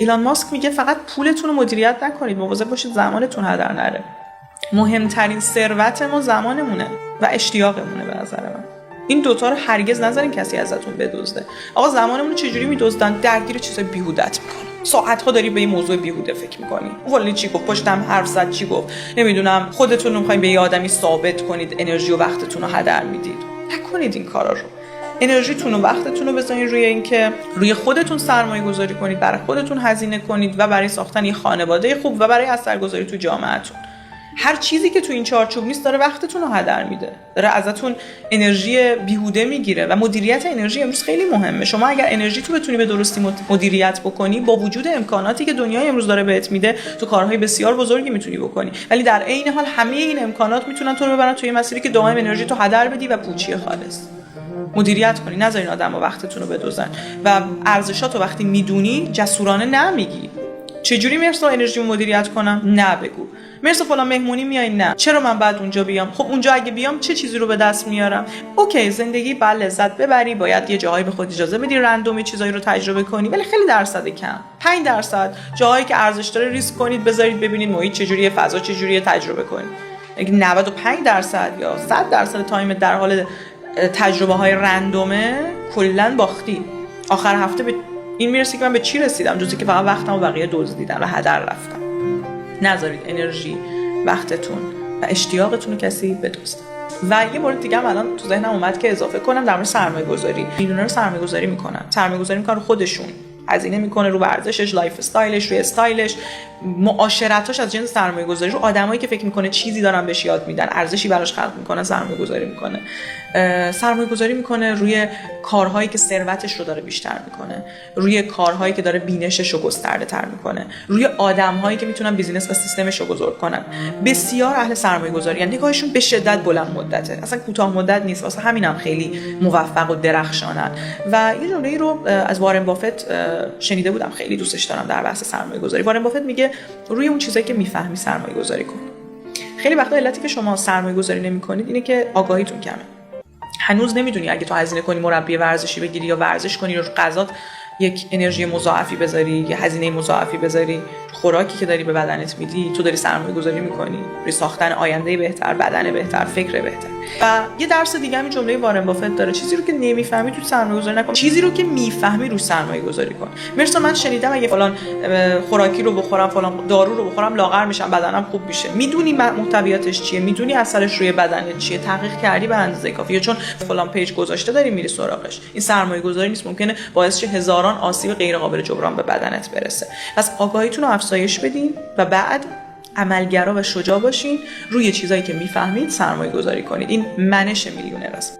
ایلان ماسک میگه فقط پولتون رو مدیریت نکنید، مواظب باشید زمانتون هدر نره. مهمترین ثروت ما زمانمونه و اشتیاقمونه به نظر من. این دوتا رو هرگز نذارین کسی ازتون بدزده. آقا زمانمون رو چجوری میدزدن؟ درگیر چیز بیهودت میکنن. ساعت‌ها داری به این موضوع بیهوده فکر می‌کنی. والا چی گفت، پشتم حرف زد، چی گفت، نمیدونم، خودتون رو می‌خواید به یه آدمی ثابت کنید، انرژی و وقتتون رو هدر میدید. نکنید این کارا رو. انرژیتون و وقتتون رو بذارین روی اینکه روی خودتون سرمایه گذاری کنید، برای خودتون هزینه کنید و برای ساختن یه خانواده خوب و برای اثرگذاری تو جامعهتون. هر چیزی که تو این چارچوب نیست داره وقتتون رو هدر میده، داره ازتون انرژی بیهوده میگیره و مدیریت انرژی امروز خیلی مهمه. شما اگر انرژی تو بتونی به درستی مدیریت بکنی، با وجود امکاناتی که دنیای امروز داره بهت میده، تو کارهای بسیار بزرگی میتونی بکنی، ولی در عین حال همه این امکانات میتونن تو رو ببرن توی مسیری که دائم انرژی تو هدر بدی و پوچی خالص. مدیریت کنی، نذارین آدم‌ها وقتتون رو بدزدن و ارزشاتو وقتی میدونی جسورانه نمیگی. چجوری مرسا انرژیمو مدیریت کنم؟ نه بگو. مرسا فلان مهمونی میای؟ نه. چرا من بعد اونجا بیام؟ خب اونجا اگه بیام چه چیزی رو به دست میارم؟ اوکی، زندگی باید لذت ببری، باید یه جاهایی به خود اجازه بدی رندومی چیزایی رو تجربه کنی، ولی خیلی درصد کم. 5% جاهایی که ارزش داره ریسک کنید، بذارید ببینید محیط چجوریه، فضا چجوریه، تجربه کنید. اگه 95% یا 100% تایم در حال تجربه های رندومه، کلا باختی. آخر هفته به این میرسی که من به چی رسیدم جز اینکه فقط وقتمو بقیه دزدیدن و هدر رفتم. نذارید انرژی، وقتتون و اشتیاقتون رو کسی بدزده. و یه مورد دیگه هم الان تو ذهنم اومد که اضافه کنم در مورد سرمایه‌گذاری. میلیونر سرمایه‌گذاری میکنن رو خودشون، هزینه میکنه رو ورزشش، لایف استایلش، روی استایلش، معاشرتاش از جنس سرمایه‌گذاری رو آدمایی که فکر میکنه چیزی دارن بهش یاد میدن، ارزشی براش خلق میکنن، سرمایه‌گذاری میکنه روی کارهایی که ثروتش رو داره بیشتر میکنه، روی کارهایی که داره بینشش رو گسترده تر میکنه، روی آدمهایی که میتونن بیزینس و سیستمش رو بزرگ کنن. بسیار اهل سرمایه‌گذاری، یعنی نگاهشون به شدت بلند مدته، اصلا کوتاه مدت نیست، واسه همینم خیلی موفق و درخشانن. و یه جمله‌ای رو از وارن بافت شنیده بودم، خیلی دوستش دارم در بحث سرمایه‌گذاری. وارن بافت میگه روی اون چیزایی که میفهمی سرمایه‌گذاری کن. خیلی وقتا علتی که شما سرمایه‌گذاری نمی‌کنید اینه که آگاهیتون کمه. هنوز نمیدونی اگه تو هزینه کنی مربی ورزشی بگیری یا ورزش کنی رو غذات یک انرژی مضاعفی بذاری، یه هزینه مضاعفی بذاری، خوراکی که داری به بدنت میدی، تو داری سرمایه‌گذاری میکنی روی ساختن آینده بهتر، بدن بهتر، فکر بهتر. و یه درس دیگه همین جمله وارن بافت داره، چیزی رو که نمیفهمی تو سرمایه‌گذاری نکن، چیزی رو که میفهمی رو سرمایه‌گذاری کن. مثلا من شنیدم اگه فلان خوراکی رو بخورم، فلان دارو رو بخورم، لاغر میشم، بدنم خوب میشه. میدونی محتویاتش چیه، میدونی اثرش روی بدنت چیه، تحقیق کردی به اندازه کافیه، چون فلان پیج گذاشته داری میری سراغش. این سرمایه‌گذاری نیست، ممکنه باعث شه هزاران آسیب غیر قابل جبران به بدنت برسه. پس آگاهیتون رو افزایش بدین و بعد عملگرا و شجاع باشین، روی چیزایی که میفهمید سرمایه‌گذاری کنید. این منش میلیونر است.